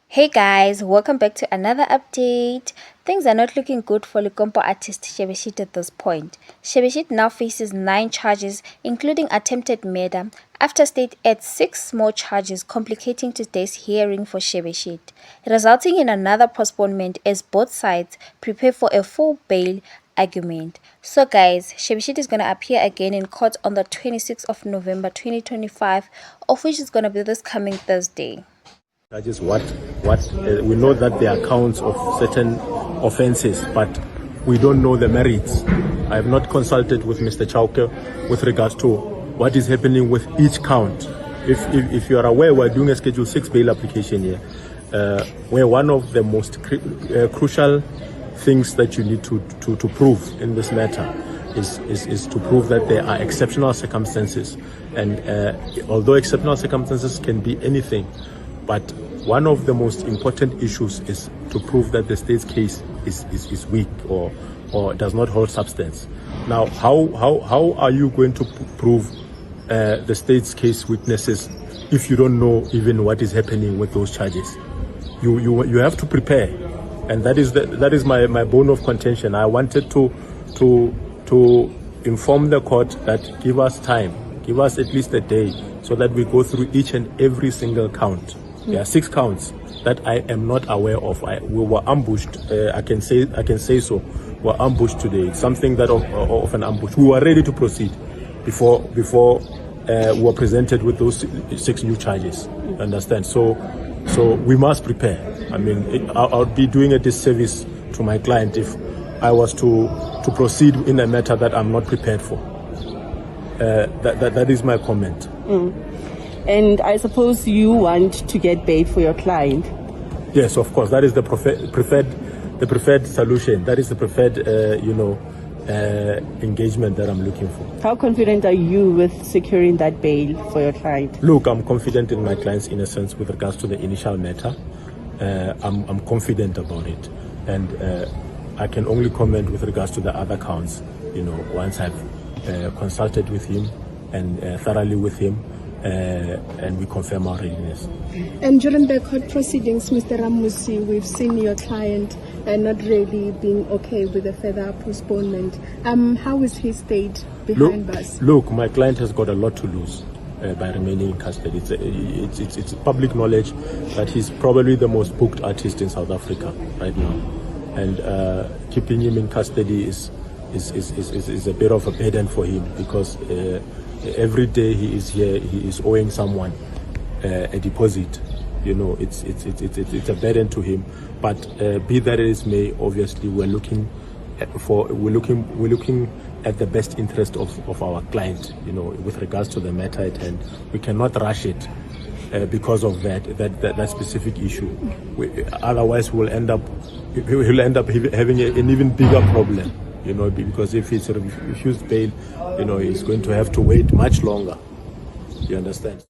Hey guys, welcome back to another update. Things are not looking good for Lukompo artist Shebe at this point. Shebe now faces 9 charges, including attempted murder, after state adds 6 more charges, complicating today's hearing for Shebe, resulting in another postponement as both sides prepare for a full bail argument. So guys, Shebe is going to appear again in court on the 26th of November 2025, of which is going to be this coming Thursday. That is what we know, that there are counts of certain offences, but we don't know the merits. I have not consulted with Mr. Chauke with regards to what is happening with each count. If you are aware, we're doing a Schedule 6 bail application here, where one of the most crucial things that you need to prove in this matter is to prove that there are exceptional circumstances. And although exceptional circumstances can be anything, but one of the most important issues is to prove that the state's case is weak or does not hold substance. Now, how are you going to prove the state's case weaknesses if you don't know even what is happening with those charges? You have to prepare, and that is my bone of contention. I wanted to inform the court that give us time, give us at least a day, so that we go through each and every single count. There are 6 counts that I am not aware of. We were ambushed. I can say so. We were ambushed today. It's something that of an ambush. We were ready to proceed before we were presented with those 6 new charges. Understand? So we must prepare. I mean, I would be doing a disservice to my client if I was to proceed in a matter that I'm not prepared for. That is my comment. And I suppose you want to get bail for your client? Yes, of course. That is the preferred solution. That is the preferred, engagement that I'm looking for. How confident are you with securing that bail for your client? Look, I'm confident in my client's innocence with regards to the initial matter. I'm confident about it, and I can only comment with regards to the other counts. Once I've consulted with him and thoroughly with him. And we confirm our readiness. And during the court proceedings, Mr. Ramusi, we've seen your client not really being okay with a further postponement. How is his state behind bars? Look, my client has got a lot to lose by remaining in custody. It's public knowledge that he's probably the most booked artist in South Africa right now, and keeping him in custody is a bit of a burden for him, because every day he is here, he is owing someone a deposit. It's a burden to him. But be that as may, obviously we're looking at the best interest of our client. With regards to the matter at hand, we cannot rush it because of that specific issue. Otherwise, he'll end up having an even bigger problem. Because if he's refused bail, he's going to have to wait much longer. You understand?